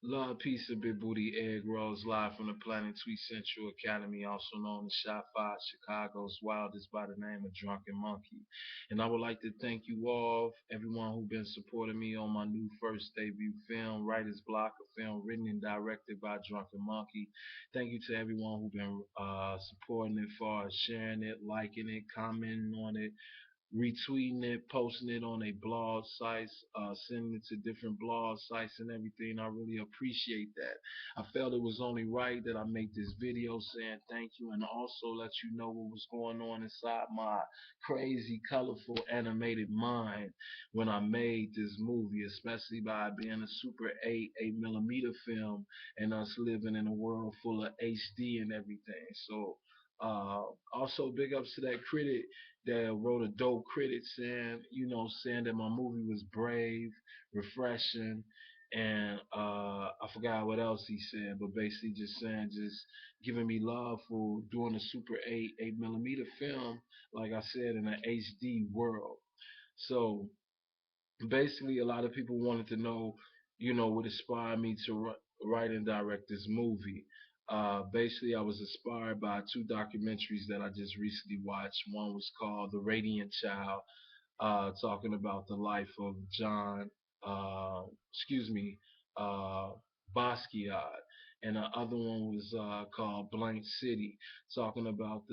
Love, peace, and big booty egg rolls live from the Planet Tweet Central Academy, also known as Shot 5, Chicago's wildest by the name of Drunken Monkeee. And I would like to thank you all, everyone who's been supporting me on my new first debut film, Writer's Block, a film written and directed by Drunken Monkeee. Thank you to everyone who's been supporting it, far as sharing it, liking it, commenting on it, retweeting it, posting it on a blog sites, sending it to different blog sites and everything. I really appreciate that. I felt it was only right that I make this video saying thank you and also let you know what was going on inside my crazy, colorful, animated mind when I made this movie, especially by being a Super 8 millimeter film and us living in a world full of HD and everything. So uh, also big ups to that critic that wrote a dope critic saying, saying that my movie was brave, refreshing, and I forgot what else he said, but basically just saying, just giving me love for doing a Super 8 millimeter film, like I said, in an HD world. So basically, a lot of people wanted to know, what inspired me to write and direct this movie. Basically, I was inspired by two documentaries that I just recently watched. One was called The Radiant Child, talking about the life of John, uh, excuse me, uh, Basquiat. And the other one was called Blank City, talking about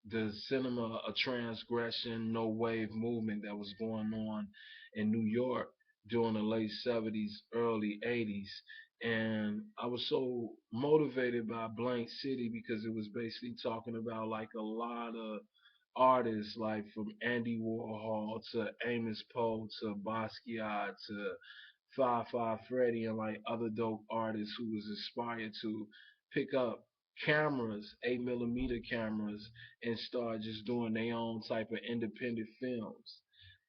the cinema of transgression, no wave movement that was going on in New York during the late 70s, early 80s. And I was so motivated by Blank City because it was basically talking about like a lot of artists, like from Andy Warhol to Amos Poe to Basquiat to Five Five Freddy and like other dope artists who was inspired to pick up cameras, 8 millimeter cameras, and start just doing their own type of independent films.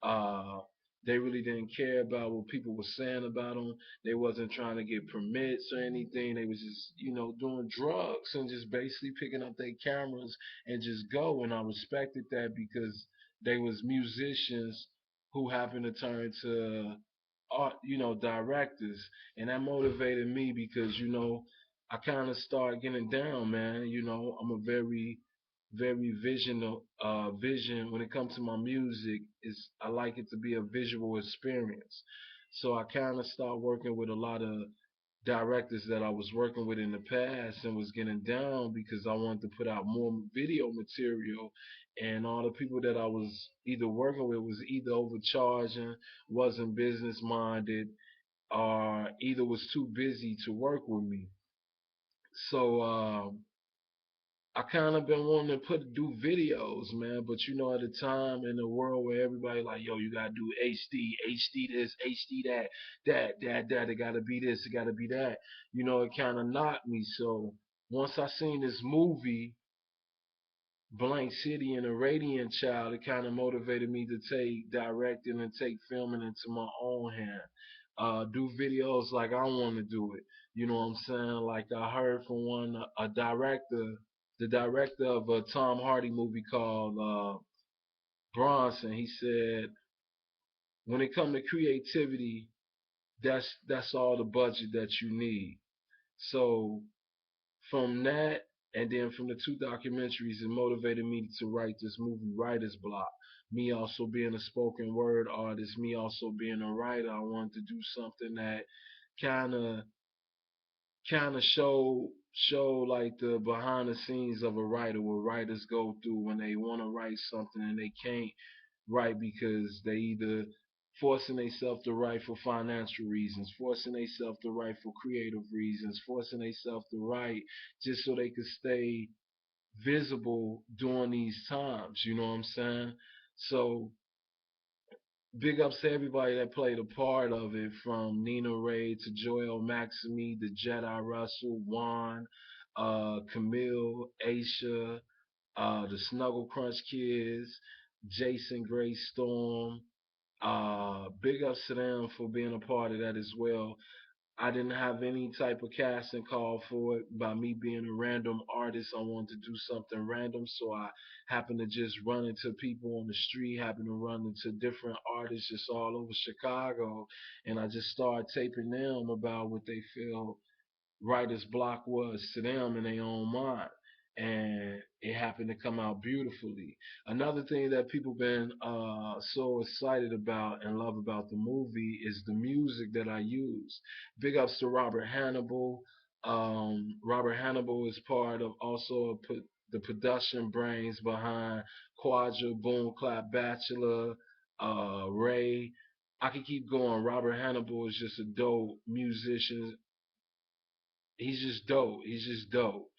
Uh, they really didn't care about what people were saying about them. They wasn't trying to get permits or anything. They was just, doing drugs and just basically picking up their cameras and just go. And I respected that because they was musicians who happened to turn to art, directors, and that motivated me because I kind of start getting down, man. I'm a very vision when it comes to my music. Is I like it to be a visual experience. So I kind of start working with a lot of directors that I was working with in the past and was getting down because I wanted to put out more video material, and all the people that I was either working with was either overcharging, wasn't business minded, or either was too busy to work with me. So I kind of been wanting to do videos, man, but at the time in the world where everybody like, yo, you gotta do HD, HD this, HD that, that, it gotta be this, it gotta be that. It kind of knocked me. So once I seen this movie, Blank City and a Radiant Child, it kind of motivated me to take directing and take filming into my own hand. Do videos like I want to do it. You know what I'm saying? Like I heard from a director, the director of a Tom Hardy movie called Bronson. He said, when it comes to creativity, that's all the budget that you need. So from that, and then from the two documentaries, it motivated me to write this movie, Writer's Block. Me also being a spoken word artist, me also being a writer, I wanted to do something that kind of show like the behind the scenes of a writer, what writers go through when they want to write something and they can't write because they either forcing themselves to write for financial reasons, forcing themselves to write for creative reasons, forcing themselves to write just so they could stay visible during these times. You know what I'm saying? So big ups to everybody that played a part of it, from Nina Ray to Joel Maximi, the Jedi Russell, Juan, Camille, Aisha, the Snuggle Crunch Kids, Jason Gray Storm. Big ups to them for being a part of that as well. I didn't have any type of casting call for it. By me being a random artist, I wanted to do something random, so I happened to just run into people on the street, happened to run into different artists just all over Chicago, and I just started taping them about what they feel writer's block was to them in their own mind. And it happened to come out beautifully. Another thing that people been so excited about and love about the movie is the music that I use. Big ups to Robert Hannibal. Robert Hannibal is part of also the production brains behind Quadra, Boom Clap Bachelor, Ray. I could keep going. Robert Hannibal is just a dope musician. He's just dope. He's just dope.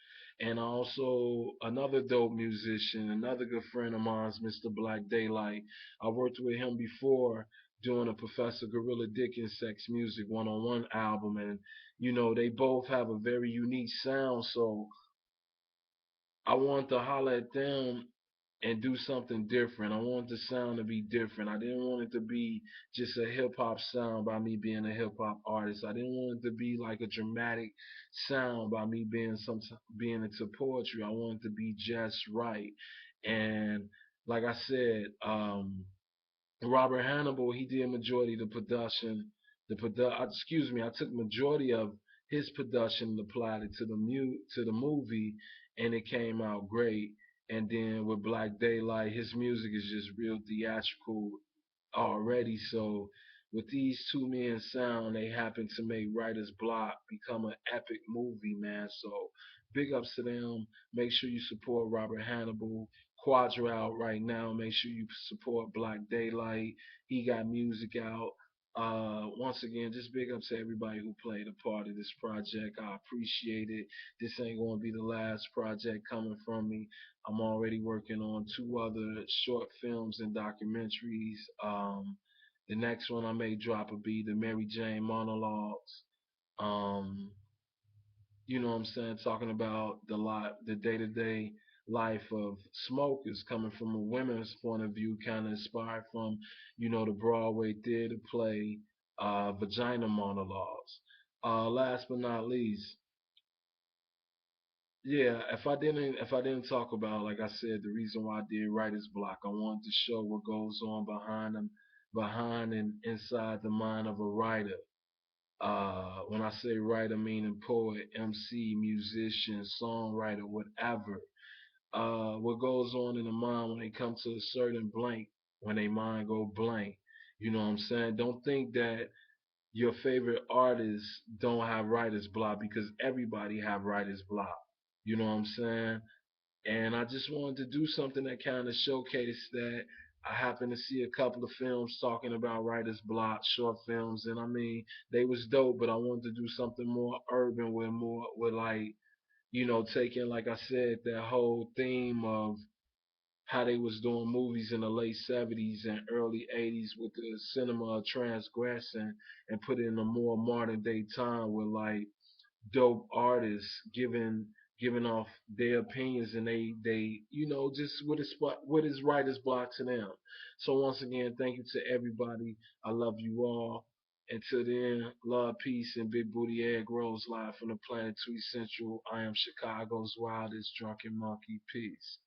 And also another dope musician, another good friend of mine is Mr. Black Daylight. I worked with him before doing a Professor Gorilla Dickens Sex Music one-on-one album, and they both have a very unique sound. So I wanted to holler at them and do something different. I wanted the sound to be different. I didn't want it to be just a hip hop sound by me being a hip hop artist. I didn't want it to be like a dramatic sound by me being into poetry. I wanted it to be just right. And like I said, Robert Hannibal, he did majority of the production. Excuse me, I took majority of his production and applied it to the movie, and it came out great. And then with Black Daylight, his music is just real theatrical already. So with these two men sound, they happen to make Writer's Block become an epic movie, man. So big ups to them. Make sure you support Robert Hannibal. Quadra out right now. Make sure you support Black Daylight. He got music out. Once again, just big ups to everybody who played a part of this project. I appreciate it. This ain't gonna be the last project coming from me. I'm already working on two other short films and documentaries. The next one I may drop will be the Mary Jane monologues. Um, you know what I'm saying? Talking about the day-to-day life of smokers coming from a women's point of view, kind of inspired from, the Broadway theater play, Vagina Monologues. Last but not least, yeah, if I didn't talk about, like I said, the reason why I did writer's block, I wanted to show what goes on behind and inside the mind of a writer. When I say writer, meaning poet, MC, musician, songwriter, whatever. What goes on in the mind when they come to a certain blank, when they mind go blank. You know what I'm saying? Don't think that your favorite artists don't have writer's block, because everybody have writer's block. You know what I'm saying? And I just wanted to do something that kind of showcased that. I happened to see a couple of films talking about writer's block, short films, and I mean they was dope, but I wanted to do something more urban with like, taking, like I said, that whole theme of how they was doing movies in the late 70s and early 80s with the cinema of transgression, and put it in a more modern day time with like dope artists giving off their opinions, and they just what is writer's block to them. So once again, thank you to everybody. I love you all. Until then, love, peace, and big booty egg rolls live from the planet Tweet Central. I am Chicago's wildest drunken monkey. Peace.